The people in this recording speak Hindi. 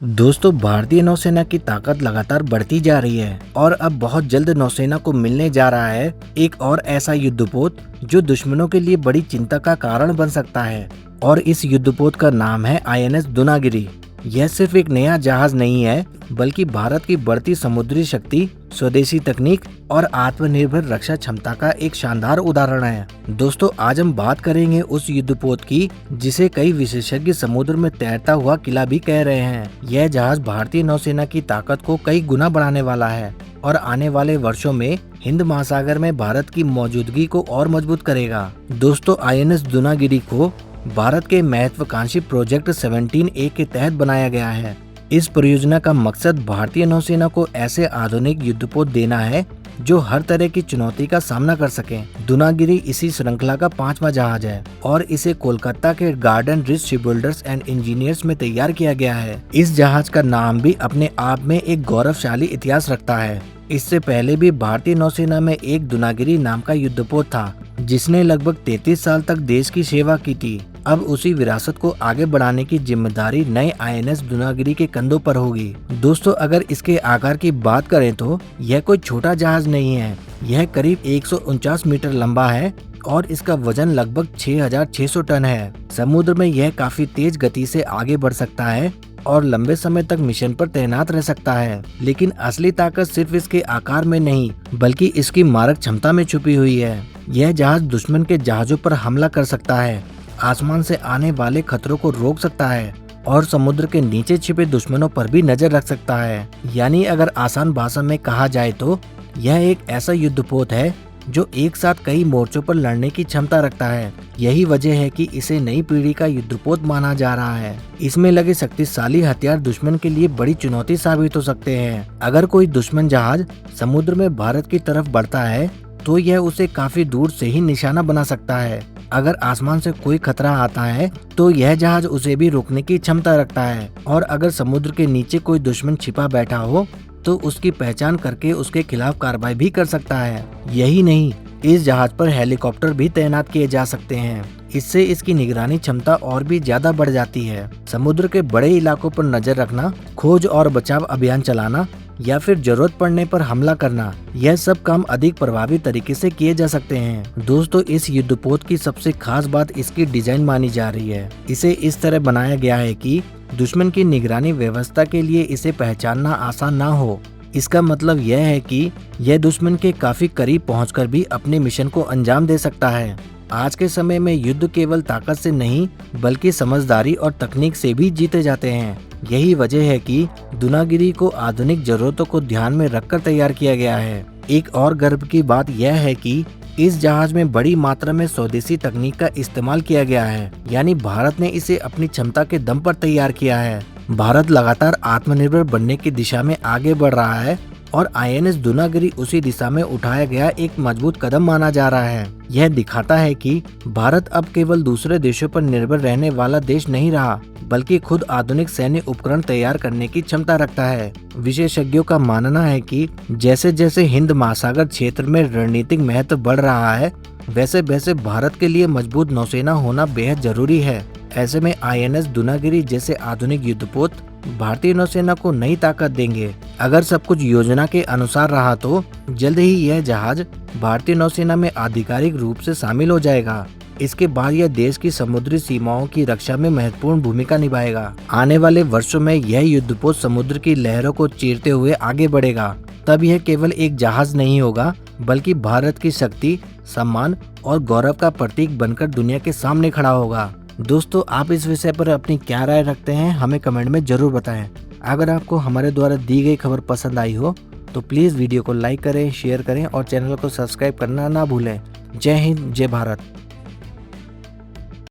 दोस्तों, भारतीय नौसेना की ताकत लगातार बढ़ती जा रही है और अब बहुत जल्द नौसेना को मिलने जा रहा है एक और ऐसा युद्धपोत जो दुश्मनों के लिए बड़ी चिंता का कारण बन सकता है। और इस युद्धपोत का नाम है INS दुनागिरी। यह सिर्फ एक नया जहाज नहीं है, बल्कि भारत की बढ़ती समुद्री शक्ति, स्वदेशी तकनीक और आत्मनिर्भर रक्षा क्षमता का एक शानदार उदाहरण है। दोस्तों, आज हम बात करेंगे उस युद्धपोत की जिसे कई विशेषज्ञ समुद्र में तैरता हुआ किला भी कह रहे हैं। यह जहाज भारतीय नौसेना की ताकत को कई गुना बढ़ाने वाला है और आने वाले वर्षों में हिंद महासागर में भारत की मौजूदगी को और मजबूत करेगा। दोस्तों, INS दुनागिरी को भारत के महत्वाकांक्षी प्रोजेक्ट 17A के तहत बनाया गया है। इस परियोजना का मकसद भारतीय नौसेना को ऐसे आधुनिक युद्धपोत देना है जो हर तरह की चुनौती का सामना कर सके। दुनागिरी इसी श्रृंखला का 5वां जहाज है और इसे कोलकाता के garden rich shipbuilders and engineers में तैयार किया गया है। इस जहाज का नाम भी अपने आप में एक गौरवशाली इतिहास रखता है। इससे पहले भी भारतीय नौसेना में एक दुनागिरी नाम का युद्धपोत था जिसने लगभग 33 साल तक देश की सेवा की थी। अब उसी विरासत को आगे बढ़ाने की जिम्मेदारी नए INS दुनागिरी के कंधों पर होगी। दोस्तों, अगर इसके आकार की बात करें तो यह कोई छोटा जहाज नहीं है। यह करीब 149 मीटर लंबा है और इसका वजन लगभग 6600 टन है। समुद्र में यह काफी तेज गति से आगे बढ़ सकता है और लंबे समय तक मिशन पर तैनात रह सकता है। लेकिन असली ताकत सिर्फ इसके आकार में नहीं, बल्कि इसकी मारक क्षमता में छुपी हुई है। यह जहाज दुश्मन के जहाजों पर हमला कर सकता है, आसमान से आने वाले खतरों को रोक सकता है और समुद्र के नीचे छिपे दुश्मनों पर भी नजर रख सकता है। यानी अगर आसान भाषा में कहा जाए तो यह एक ऐसा युद्धपोत है जो एक साथ कई मोर्चों पर लड़ने की क्षमता रखता है। यही वजह है कि इसे नई पीढ़ी का युद्धपोत माना जा रहा है। इसमें लगे शक्तिशाली हथियार दुश्मन के लिए बड़ी चुनौती साबित हो सकते हैं। अगर कोई दुश्मन जहाज समुद्र में भारत की तरफ बढ़ता है तो यह उसे काफी दूर से ही निशाना बना सकता है। अगर आसमान से कोई खतरा आता है तो यह जहाज उसे भी रोकने की क्षमता रखता है और अगर समुद्र के नीचे कोई दुश्मन छिपा बैठा हो तो उसकी पहचान करके उसके खिलाफ कार्रवाई भी कर सकता है। यही नहीं, इस जहाज पर हेलीकॉप्टर भी तैनात किए जा सकते हैं। इससे इसकी निगरानी क्षमता और भी ज्यादा बढ़ जाती है। समुद्र के बड़े इलाकों पर नजर रखना, खोज और बचाव अभियान चलाना या फिर जरूरत पड़ने पर हमला करना, यह सब काम अधिक प्रभावी तरीके से किए जा सकते हैं। दोस्तों, इस युद्धपोत की सबसे खास बात इसकी डिजाइन मानी जा रही है। इसे इस तरह बनाया गया है कि दुश्मन की निगरानी व्यवस्था के लिए इसे पहचानना आसान ना हो। इसका मतलब यह है कि यह दुश्मन के काफी करीब पहुंचकर भी अपने मिशन को अंजाम दे सकता है। आज के समय में युद्ध केवल ताकत से नहीं, बल्कि समझदारी और तकनीक से भी जीते जाते हैं। यही वजह है कि दुनागिरी को आधुनिक जरूरतों को ध्यान में रखकर तैयार किया गया है। एक और गर्व की बात यह है कि इस जहाज में बड़ी मात्रा में स्वदेशी तकनीक का इस्तेमाल किया गया है। यानी भारत ने इसे अपनी क्षमता के दम पर तैयार किया है। भारत लगातार आत्मनिर्भर बनने की दिशा में आगे बढ़ रहा है और INS दुनागिरी उसी दिशा में उठाया गया एक मजबूत कदम माना जा रहा है। यह दिखाता है कि भारत अब केवल दूसरे देशों पर निर्भर रहने वाला देश नहीं रहा, बल्कि खुद आधुनिक सैन्य उपकरण तैयार करने की क्षमता रखता है। विशेषज्ञों का मानना है कि जैसे जैसे हिंद महासागर क्षेत्र में रणनीतिक महत्व बढ़ रहा है, वैसे वैसे भारत के लिए मजबूत नौसेना होना बेहद जरूरी है। ऐसे में INS दुनागिरी जैसे आधुनिक युद्धपोत भारतीय नौसेना को नई ताकत देंगे। अगर सब कुछ योजना के अनुसार रहा तो जल्द ही यह जहाज भारतीय नौसेना में आधिकारिक रूप से शामिल हो जाएगा। इसके बाद यह देश की समुद्री सीमाओं की रक्षा में महत्वपूर्ण भूमिका निभाएगा। आने वाले वर्षों में यह युद्धपोत समुद्र की लहरों को चीरते हुए आगे बढ़ेगा। तब यह केवल एक जहाज नहीं होगा, बल्कि भारत की शक्ति, सम्मान और गौरव का प्रतीक बनकर दुनिया के सामने खड़ा होगा। दोस्तों, आप इस विषय पर अपनी क्या राय रखते हैं, हमें कमेंट में जरूर बताएं। अगर आपको हमारे द्वारा दी गई खबर पसंद आई हो तो प्लीज़ वीडियो को लाइक करें, शेयर करें और चैनल को सब्सक्राइब करना ना भूलें। जय हिंद, जय भारत।